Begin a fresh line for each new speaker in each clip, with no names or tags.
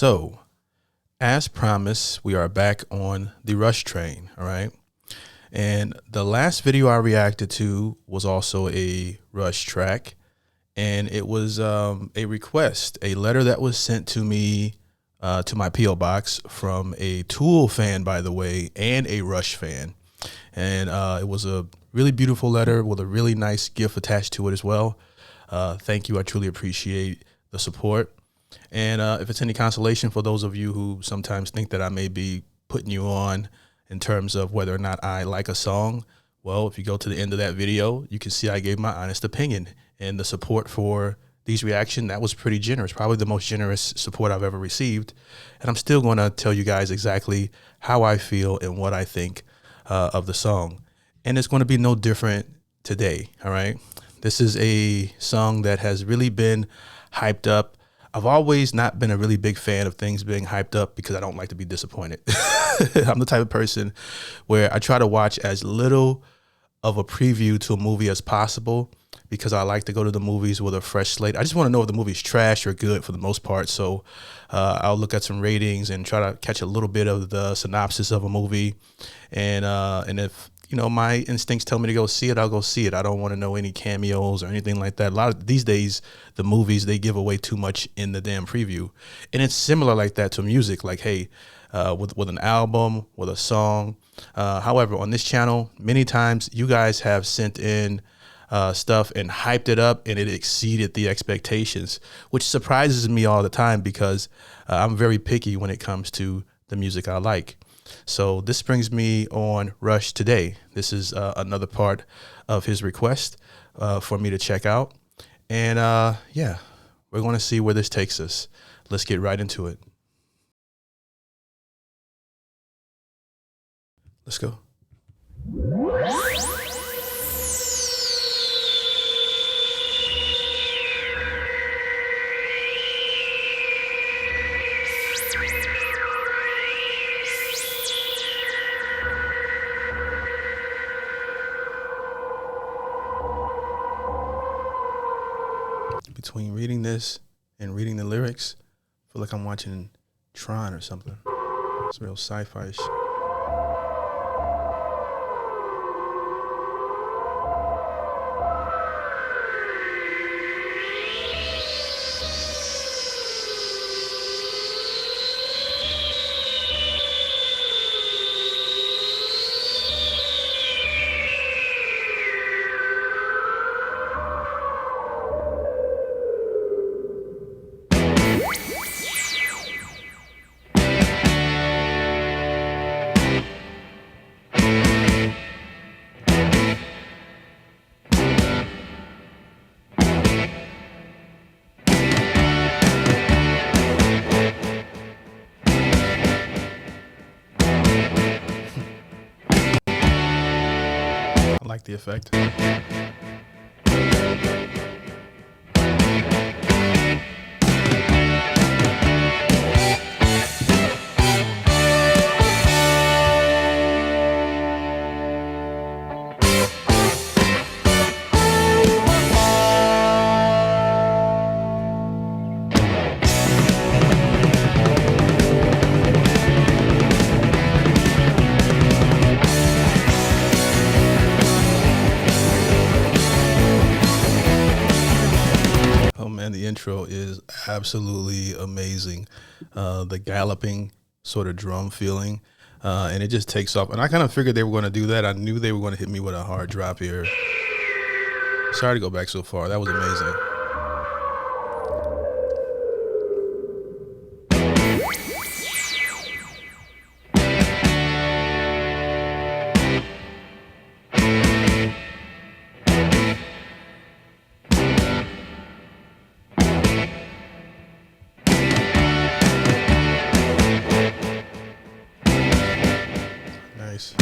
So, as promised, we are back on the Rush train, all right? And the last video I reacted to was also a Rush track, and it was a request, a letter that was sent to me to my P.O. box from a Tool fan, by the way, and a Rush fan. And it was a really beautiful letter with a really nice gift attached to it as well. Thank you. I truly appreciate the support. And if it's any consolation for those of you who sometimes think that I may be putting you on in terms of whether or not I like a song, well, if you go to the end of that video, you can see I gave my honest opinion, and the support for these reaction, that was pretty generous, probably the most generous support I've ever received. And I'm still going to tell you guys exactly how I feel and what I think of the song. And it's going to be no different today, all right? This is a song that has really been hyped up. I've always not been a really big fan of things being hyped up because I don't like to be disappointed. I'm the type of person where I try to watch as little of a preview to a movie as possible because I like to go to the movies with a fresh slate. I just want to know if the movie's trash or good for the most part. So I'll look at some ratings and try to catch a little bit of the synopsis of a movie. And if, you know, my instincts tell me to go see it, I'll go see it. I don't want to know any cameos or anything like that. A lot of these days, the movies, they give away too much in the damn preview. And it's similar like that to music. Like, hey, with an album, with a song. However, on this channel, many times you guys have sent in stuff and hyped it up, and it exceeded the expectations, which surprises me all the time because I'm very picky when it comes to the music I like. So this brings me on Rush today. This is another part of his request for me to check out. And yeah, we're going to see where this takes us. Let's get right into it. Let's go. Between reading this and reading the lyrics, I feel like I'm watching Tron or something. It's real sci-fi shit. I like the effect. And the intro is absolutely amazing. The galloping sort of drum feeling, and it just takes off. And I kind of figured they were going to do that. I knew they were going to hit me with a hard drop here. Sorry to go back so far. That was amazing. Nice.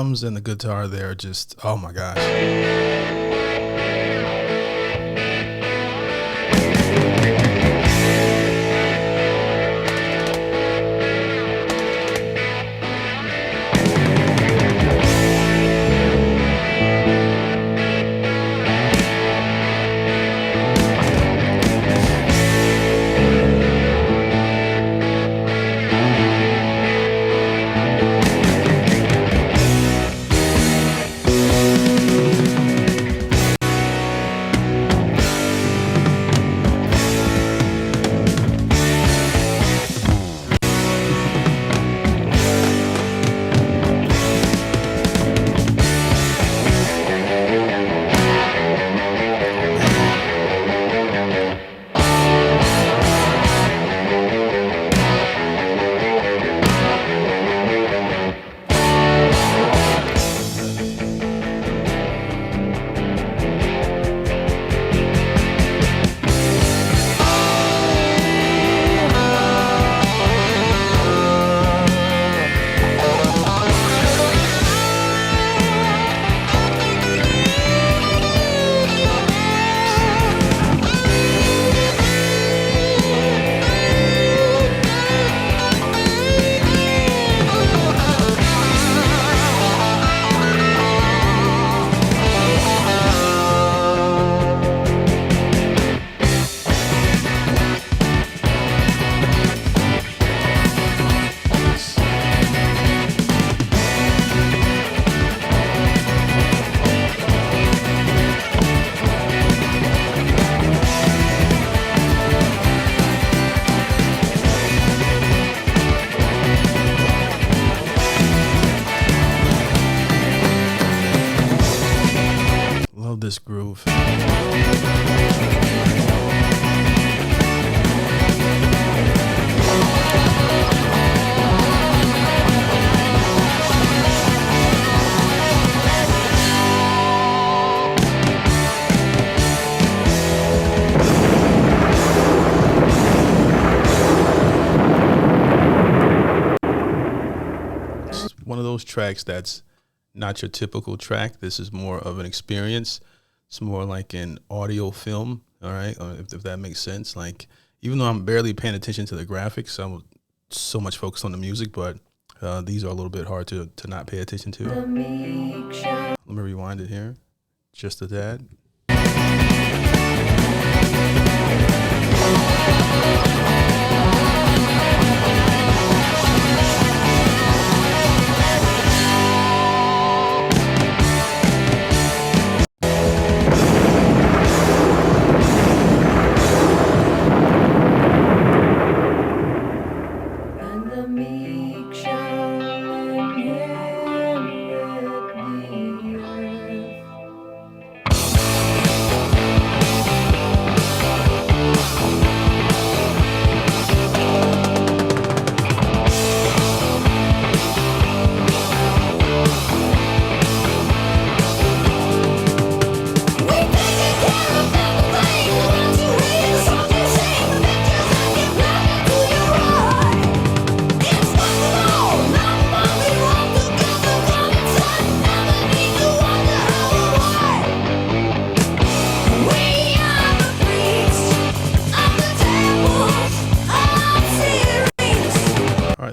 drums and the guitar there, just, oh my gosh. Love this groove. It's one of those tracks that's not your typical track. This is more of an experience. It's more like an audio film, all right, if that makes sense. Like, even though I'm barely paying attention to the graphics, I'm so much focused on the music, but these are a little bit hard to not pay attention to. Let me rewind it here, just a tad.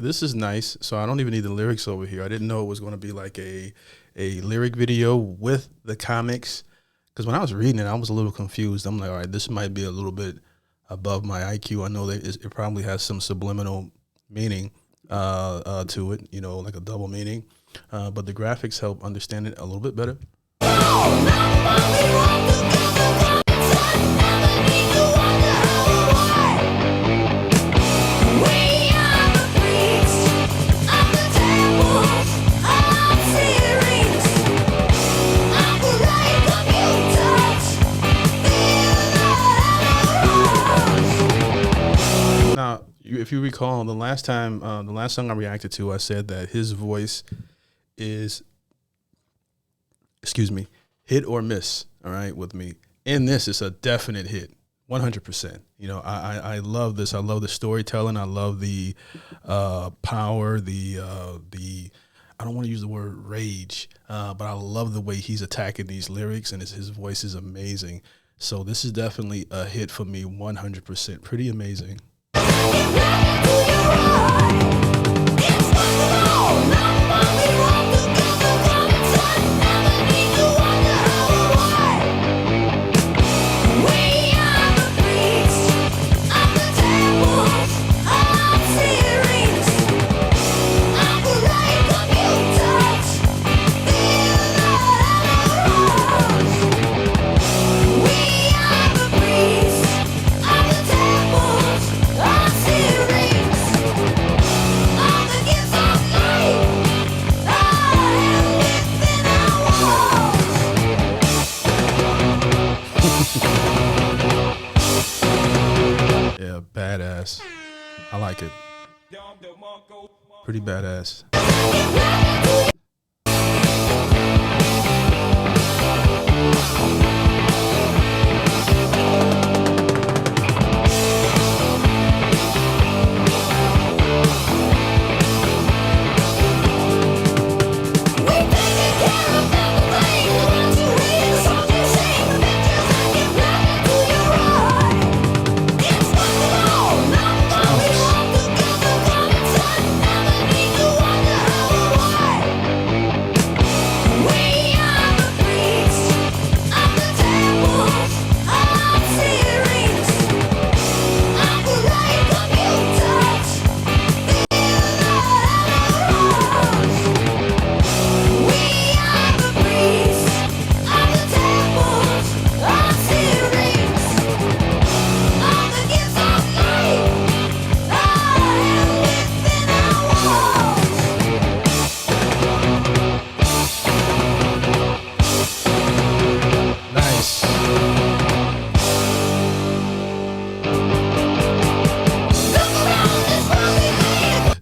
This is nice. So I don't even need the lyrics over here. I didn't know it was going to be like a lyric video with the comics, because when I was reading it, I was a little confused. I'm like, all right, this might be a little bit above my IQ. I know that it probably has some subliminal meaning to it, you know, like a double meaning. But the graphics help understand it a little bit better. Now, if you recall, the last song I reacted to, I said that his voice is, hit or miss, all right, with me. In this, it's a definite hit, 100%. You know, I love this. I love the storytelling. I love the power, the I don't want to use the word rage, but I love the way he's attacking these lyrics, and his voice is amazing. So this is definitely a hit for me, 100%. Pretty amazing. Yeah, badass. I like it. Pretty badass.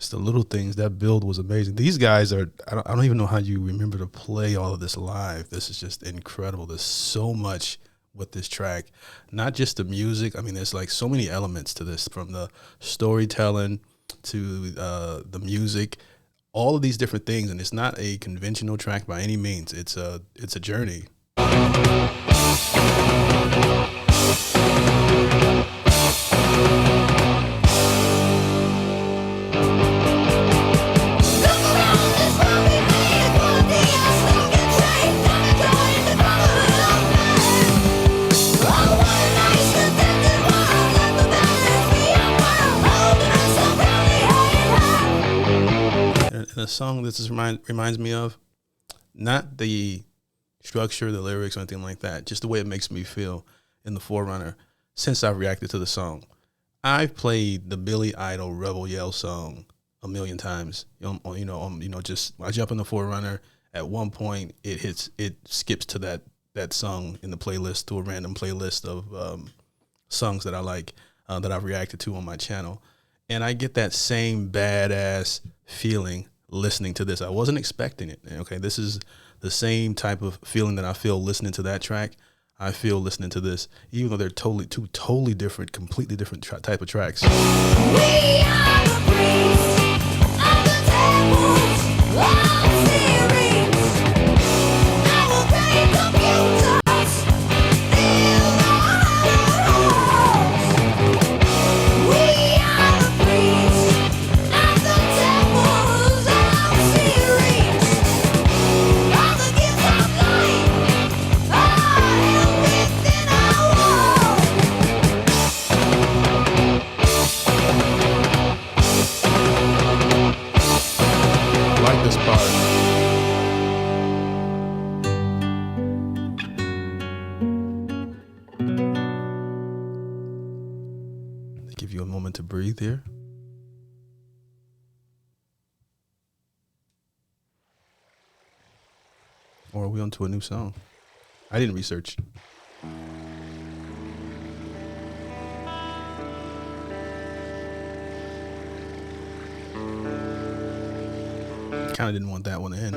The little things. That build was amazing. These guys are, I don't even know how you remember to play all of this live. This is just incredible. There's so much with this track, not just the music. I mean, there's like so many elements to this, from the storytelling to the music, all of these different things. And it's not a conventional track by any means. It's a journey. And a song that this reminds me of, not the structure, the lyrics, or anything like that, just the way it makes me feel in the Forerunner. Since I've reacted to the song, I've played the Billy Idol Rebel Yell song a million times. Just I jump in the Forerunner. At one point, it skips to that song in the playlist, to a random playlist of songs that I like, that I've reacted to on my channel, and I get that same badass feeling listening to this. I wasn't expecting it. Okay, this is the same type of feeling that I feel listening to that track. I feel listening to this, even though they're two totally different, completely different type of tracks.
We are the priests of the temples of Syrinx. Our great computers fill our halls. We are the priests of the temples of Syrinx. All the gifts of light are held within our walls.
I like this part. Give you a moment to breathe here. Or are we on to a new song? I didn't research. Kind of didn't want that one to end.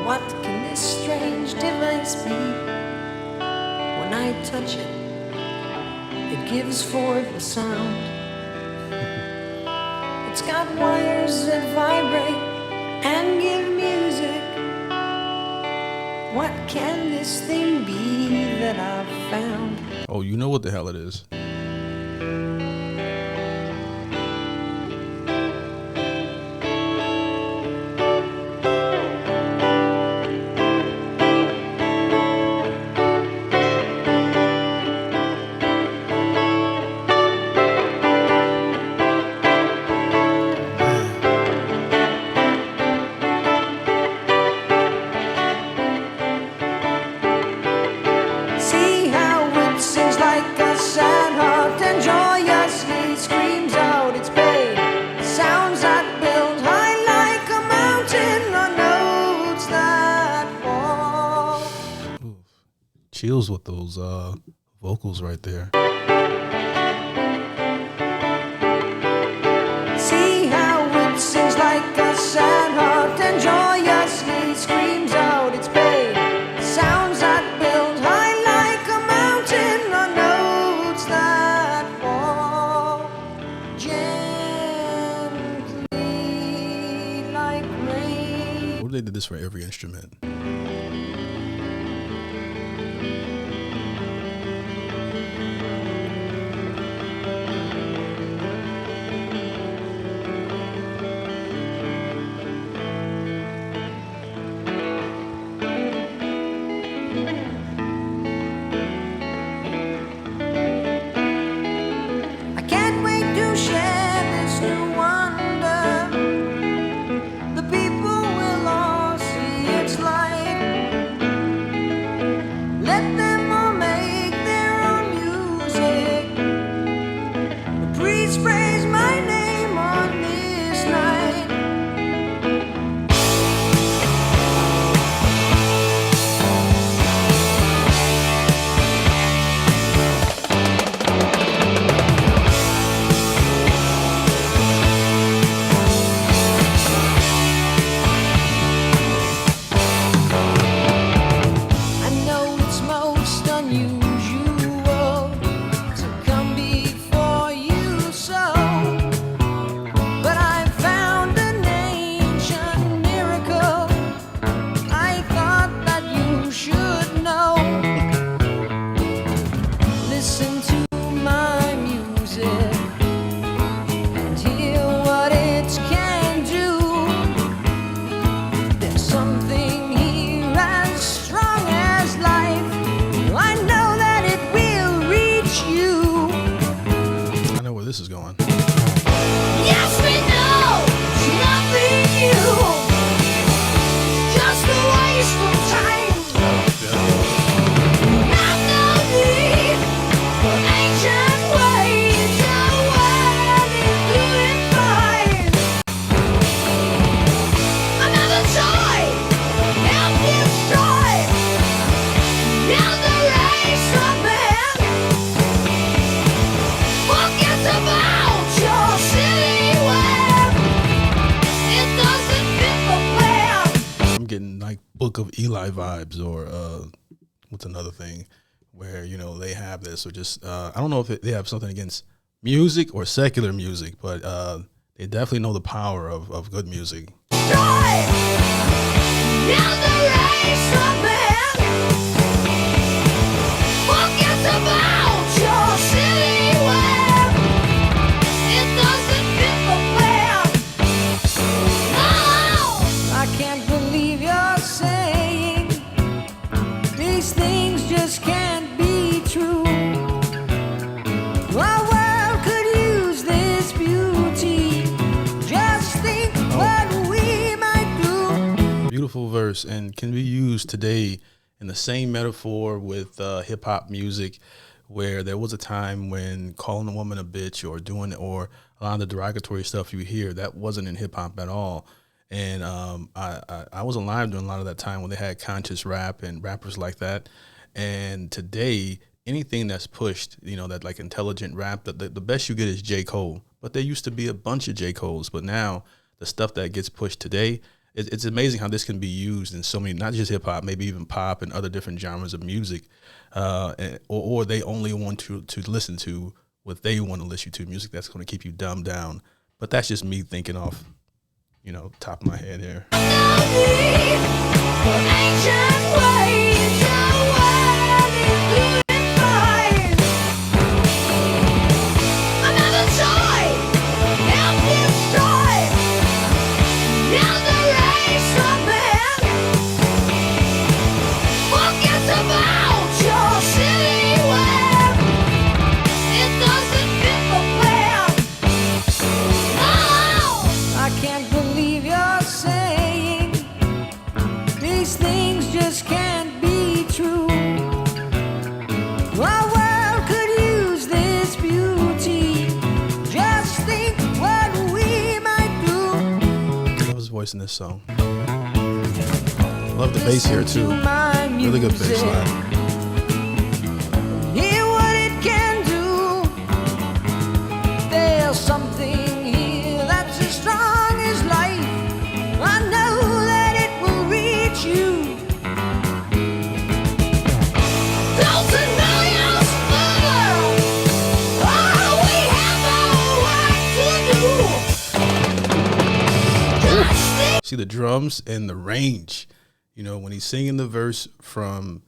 What can this strange device be? When I touch it, it gives forth a sound. It's got wires that vibrate and give music. What can this thing be that I've found?
Oh, you know what the hell it is.
See how it sings like a sad heart and joyously screams out its pain. Sounds that build high like a mountain on notes that fall.
Chills with those vocals right there.
See how it sings like a sad heart and joyously screams out its pain. Sounds that build high like a mountain on notes that fall gently like rain.
What if they did this for every instrument?
I can't wait to share this new wonder. The people will all see its light. Let them all make their own music. The priest praise my name on this night. I know it's most unusual to come before you so, but I found an ancient miracle I thought that you should know. Listen to my music and hear what it can do. There's something here as strong as life. I know that it will reach you.
I know where this is going.
Yes, we know it's nothing new. It's just a waste of time. Not no need for ancient ways. Your world is doing fine. Another toy help destroy. Now the race of man. Forget about your silly web. It doesn't fit the plan.
I'm getting like Book of Eli vibes, or what's another thing where, you know, they have this, or just I don't know if they have something against music or secular music, but they definitely know the power of good music.
Destroy. can't believe you're saying these things just can't be true. Our world could use this beauty. Just think what we might do.
Beautiful verse, and can be used today in the same metaphor with hip hop music, where there was a time when calling a woman a bitch or doing, or a lot of the derogatory stuff you hear, that wasn't in hip hop at all. And I was alive during a lot of that time when they had conscious rap and rappers like that. And today, anything that's pushed, you know, that like intelligent rap, the best you get is J. Cole. But there used to be a bunch of J. Coles. But now the stuff that gets pushed today, it's amazing how this can be used in so many, not just hip hop, maybe even pop and other different genres of music. Or they only want to listen to what they want to listen to, music that's going to keep you dumbed down. But that's just me thinking off, you know, top of my head here. Voice in this song. Love the bass here too. Really good bass line.
Hear what it can do. There's something here that's as strong as life. I know that it will reach you. Thousand millions further. Oh, we have our work to do.
See the drums and the range, you know, when he's singing the verse from,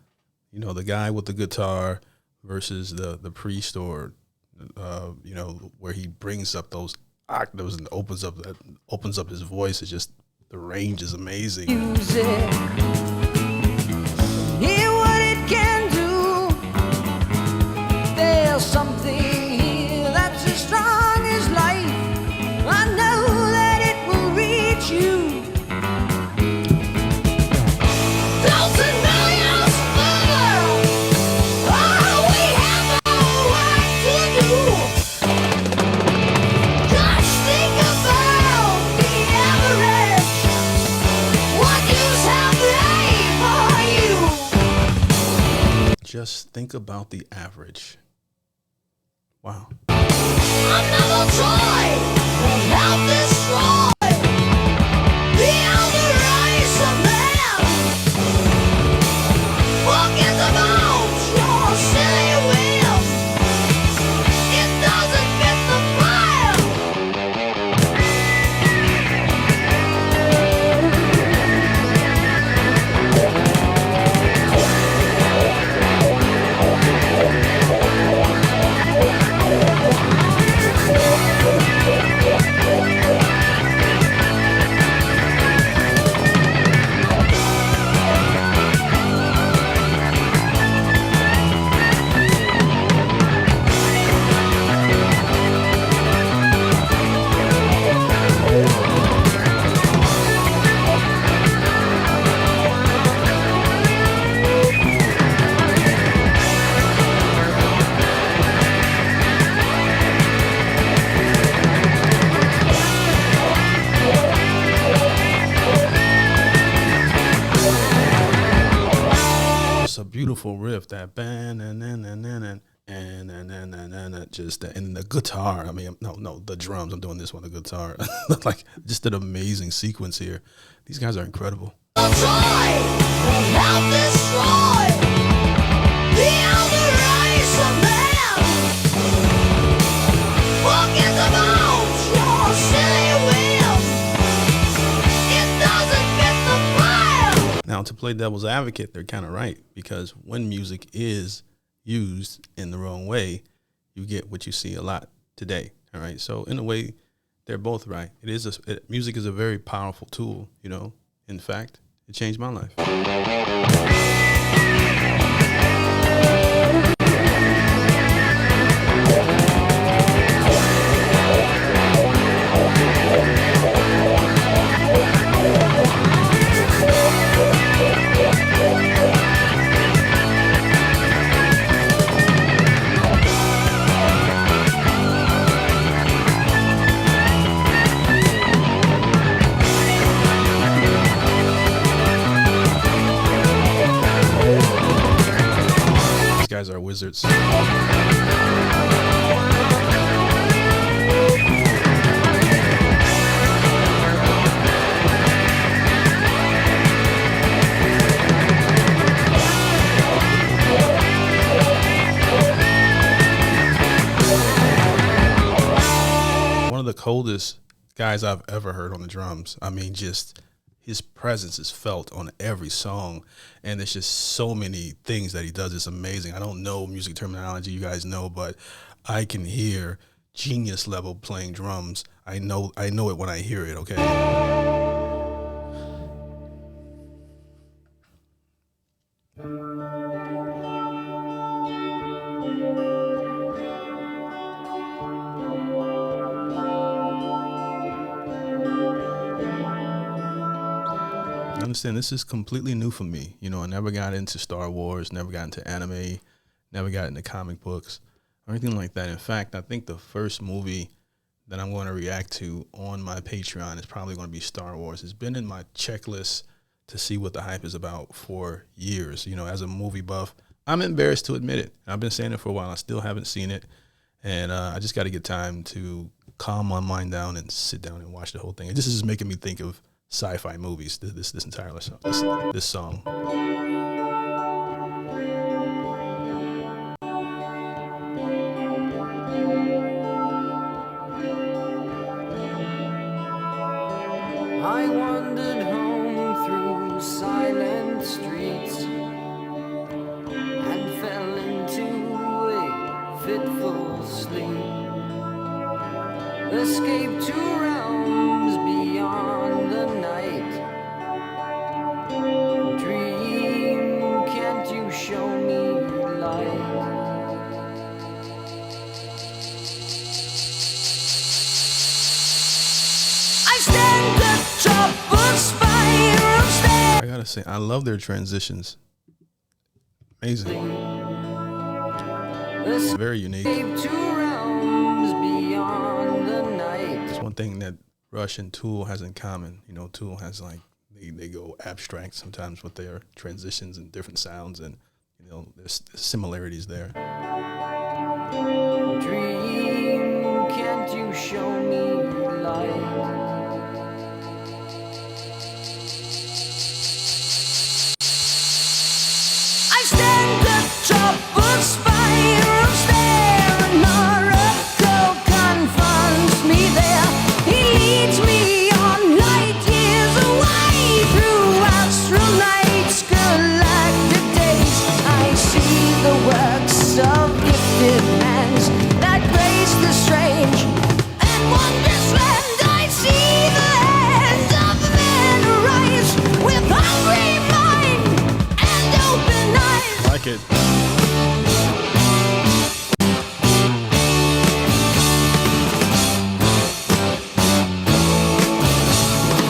you know, the guy with the guitar versus the priest, or, you know, where he brings up those octaves and opens up his voice. It's just, the range is amazing.
Use it. Hear what it can do. There's something here that's as strong as life. I know that it will reach you.
Just think about the average. Wow.
Another try will help destroy the elder race of man. Forget about your silly will. It doesn't fit the
Beautiful riff, that band, and just that, and the guitar. I mean, no, the drums. I'm doing this one, the guitar. Like, just an amazing sequence here. These guys are incredible. Now, to play devil's advocate, they're kind of right, because when music is used in the wrong way, you get what you see a lot today. All right. So in a way, they're both right. Music is a very powerful tool, you know, In fact, it changed my life. These guys are wizards. One of the coldest guys I've ever heard on the drums. I mean, just his presence is felt on every song, and there's just so many things that he does. It's amazing. I don't know music terminology, you guys know, but I can hear genius level playing drums. I know it when I hear it, okay? I understand this is completely new for me. You know, I never got into Star Wars, never got into anime, never got into comic books or anything like that. In fact, I think the first movie that I'm going to react to on my Patreon is probably going to be Star Wars. It's been in my checklist to see what the hype is about for years. You know, as a movie buff, I'm embarrassed to admit it. I've been saying it for a while. I still haven't seen it. And I just got to get time to calm my mind down and sit down and watch the whole thing. And this is making me think of sci-fi movies. This entire song. This song.
I wandered home through silent streets and fell into a fitful sleep. Escaped to realms beyond the night. Dream, can't you show me light? I stand atop a spiral stair.
I gotta say, I love their transitions. Amazing. It's very unique.
Escaped to realms beyond the night.
It's one thing that Rush and Tool has in common. You know, Tool has like they go abstract sometimes with their transitions and different sounds, and you know, there's similarities there.
Dream, can't you show me light? I stand atop a spiral stair. A miracle confronts me there. He leads me on light years away through astral nights, galactic days. I see the works of gifted hands that grace the strange and wondrous land. I see the hands of men arise with hungry mind and open eyes.
Like it.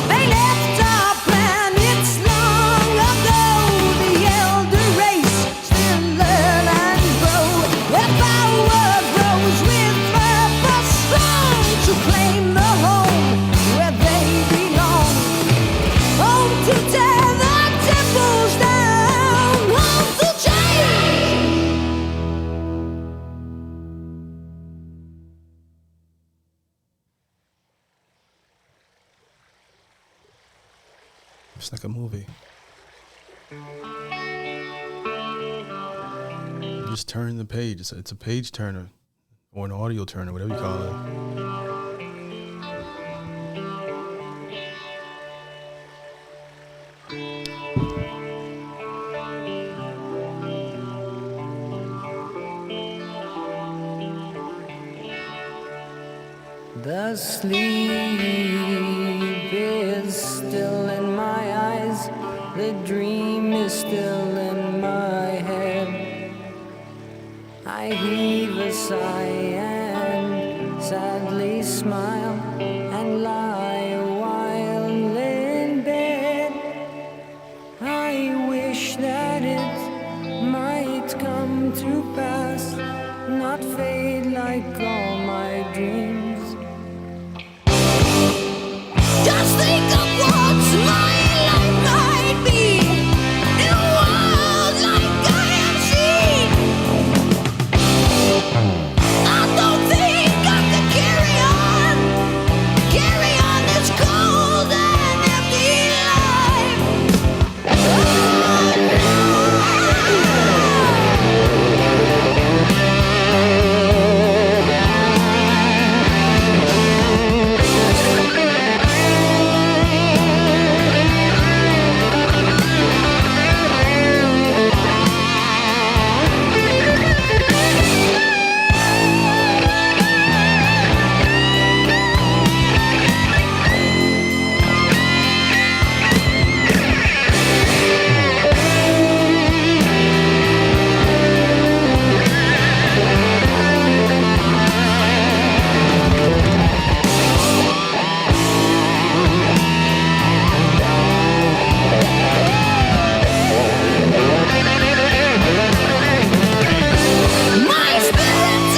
They left our planets long ago. The elder race still learn and grow. Their power grows with purpose strong to claim the home where they belong. Home to tear the temples down. Home to change.
It's like a movie. You just turn the page. It's a page turner or an audio turner, whatever you call it.
The sleep is still in my eyes. The dream is still in my head. I heave a sigh and sadly smile and lie a while in bed. I wish that it might come to pass, not fade like all my dreams. Just think of what my life might be in a world like I have seen. I don't think I can carry on this cold and empty life.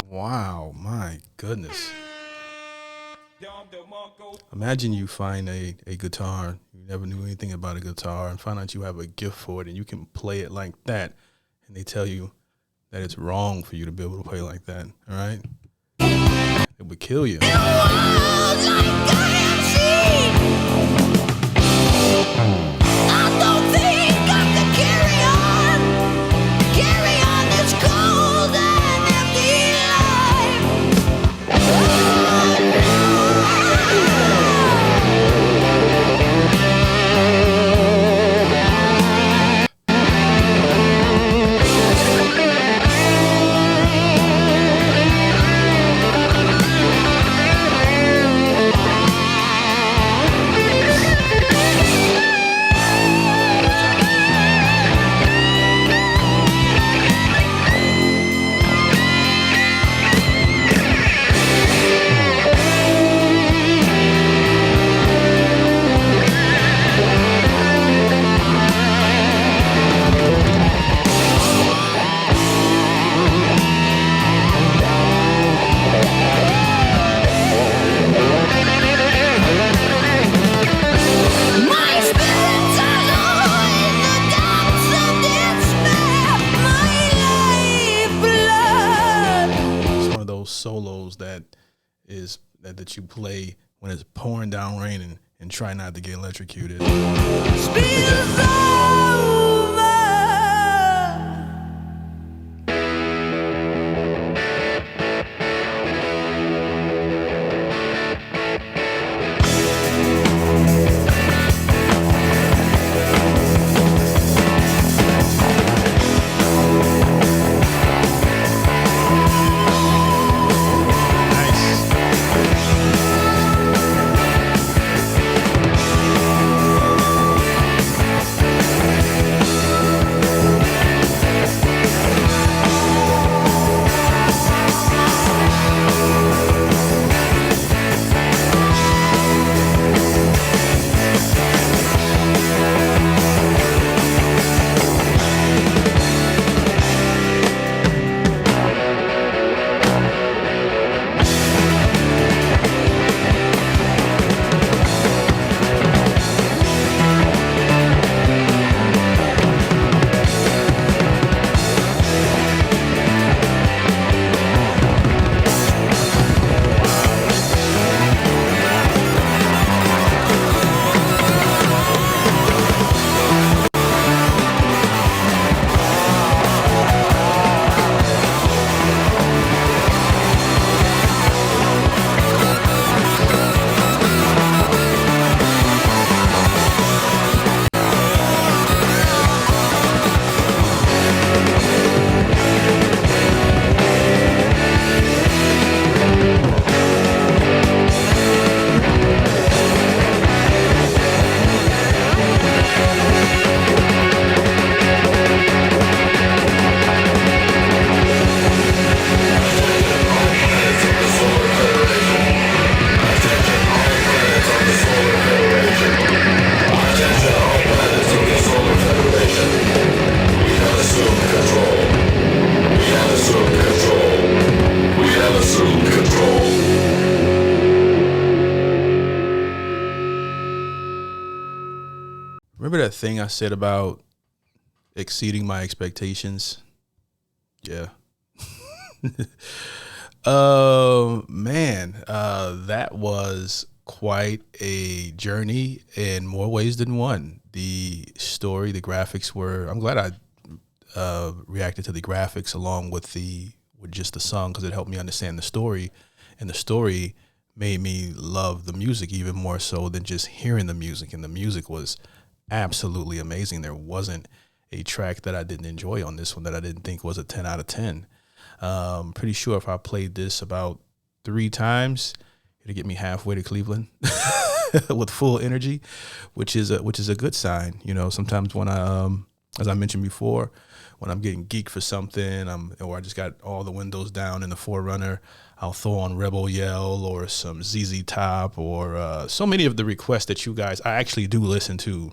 Wow, my goodness. Imagine you find a guitar, you never knew anything about a guitar, and find out you have a gift for it and you can play it like that, and they tell you that it's wrong for you to be able to play like that, all right? It would kill you. Solos that you play when it's pouring down rain and try not to get electrocuted.
Spills over.
thing I said about exceeding my expectations. Yeah. Man, that was quite a journey in more ways than one. The story, the graphics were, I'm glad I reacted to the graphics along with just the song, because it helped me understand the story, and the story made me love the music even more so than just hearing the music. And the music was absolutely amazing. There wasn't a track that I didn't enjoy on this one that I didn't think was a 10 out of 10. Pretty sure if I played this about 3 times, it'd get me halfway to Cleveland with full energy, which is a good sign. You know, sometimes when as I mentioned before, when I'm getting geeked for something, or I just got all the windows down in the Forerunner, I'll throw on Rebel Yell or some ZZ Top, or so many of the requests that you guys, I actually do listen to.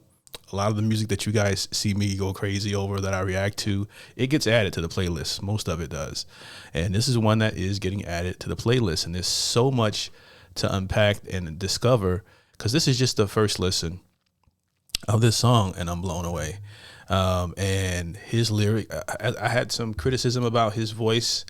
A lot of the music that you guys see me go crazy over, that I react to, it gets added to the playlist. Most of it does. And this is one that is getting added to the playlist. And there's so much to unpack and discover, because this is just the first listen of this song, and I'm blown away. And his lyric, I had some criticism about his voice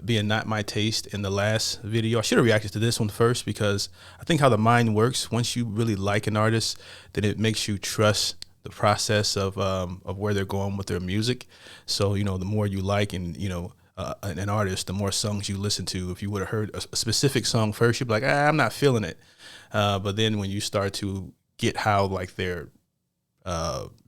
being not my taste in the last video. I should have reacted to this one first, because I think how the mind works, once you really like an artist, then it makes you trust the process of where they're going with their music. So, you know, the more you like an artist, the more songs you listen to. If you would have heard a specific song first, you'd be like, I'm not feeling it. But then when you start to get how like their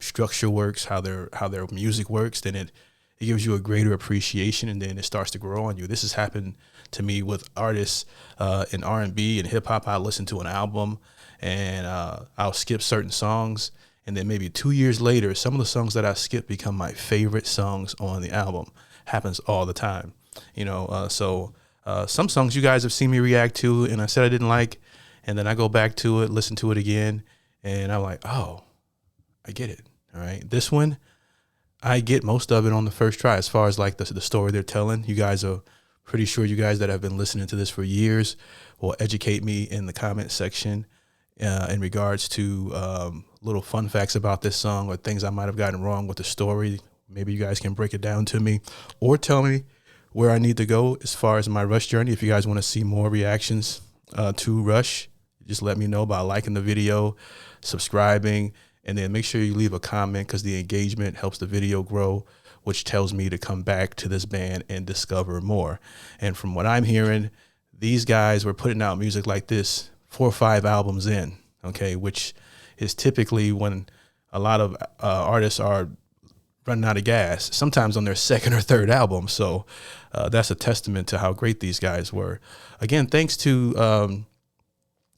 structure works, how their music works, then it gives you a greater appreciation, and then it starts to grow on you. This has happened to me with artists in R&B and hip hop. I listen to an album and I'll skip certain songs, and then maybe 2 years later, some of the songs that I skip become my favorite songs on the album. Happens all the time, you know. So some songs you guys have seen me react to, and I said I didn't like, and then I go back to it, listen to it again, and I'm like, oh, I get it. All right, this one, I get most of it on the first try. As far as like the story they're telling, you guys are pretty sure, you guys that have been listening to this for years will educate me in the comment section in regards to little fun facts about this song, or things I might have gotten wrong with the story. Maybe you guys can break it down to me, or tell me where I need to go as far as my Rush journey. If you guys want to see more reactions to Rush, just let me know by liking the video, subscribing, and then make sure you leave a comment, because the engagement helps the video grow, which tells me to come back to this band and discover more. And from what I'm hearing, these guys were putting out music like this 4 or 5 albums in, okay, which is typically when a lot of artists are running out of gas, sometimes on their 2nd or 3rd album. So that's a testament to how great these guys were. Again, thanks to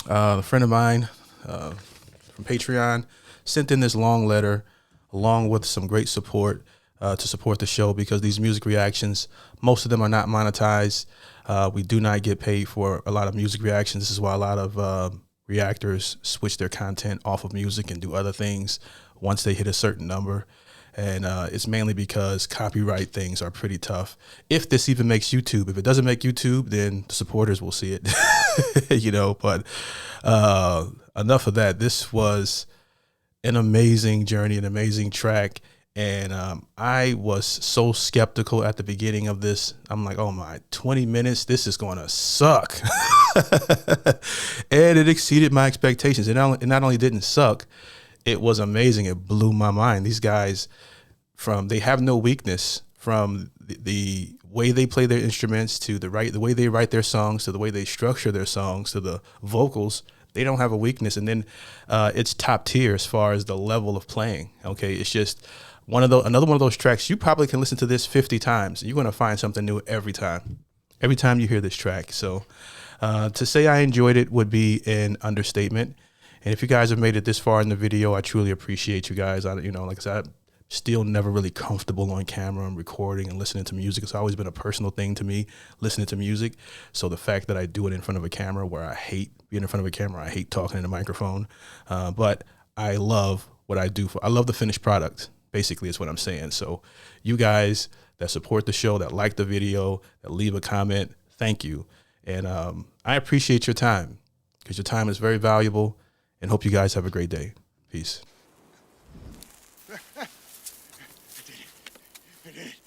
a friend of mine from Patreon, sent in this long letter along with some great support to support the show, because these music reactions, most of them are not monetized. We do not get paid for a lot of music reactions. This is why a lot of reactors switch their content off of music and do other things once they hit a certain number. And it's mainly because copyright things are pretty tough. If this even makes YouTube, if it doesn't make YouTube, then the supporters will see it, you know. But enough of that. This was an amazing journey, an amazing track. And I was so skeptical at the beginning of this. I'm like, oh my, 20 minutes, this is going to suck. And it exceeded my expectations. It not only didn't suck, it was amazing. It blew my mind. These guys, they have no weakness, from the way they play their instruments to the way they write their songs, to the way they structure their songs, to the vocals. They don't have a weakness. And then it's top tier as far as the level of playing. Okay, it's just another one of those tracks. You probably can listen to this 50 times. You're going to find something new every time you hear this track. So to say I enjoyed it would be an understatement. And if you guys have made it this far in the video, I truly appreciate you guys. Like I said, I'm still never really comfortable on camera and recording and listening to music. It's always been a personal thing to me, listening to music. So the fact that I do it in front of a camera, where I hate being in front of a camera, I hate talking in a microphone, but I love what I do. I love the finished product, basically, is what I'm saying. So you guys that support the show, that like the video, that leave a comment, thank you. And I appreciate your time, because your time is very valuable. And hope you guys have a great day. Peace.
it in.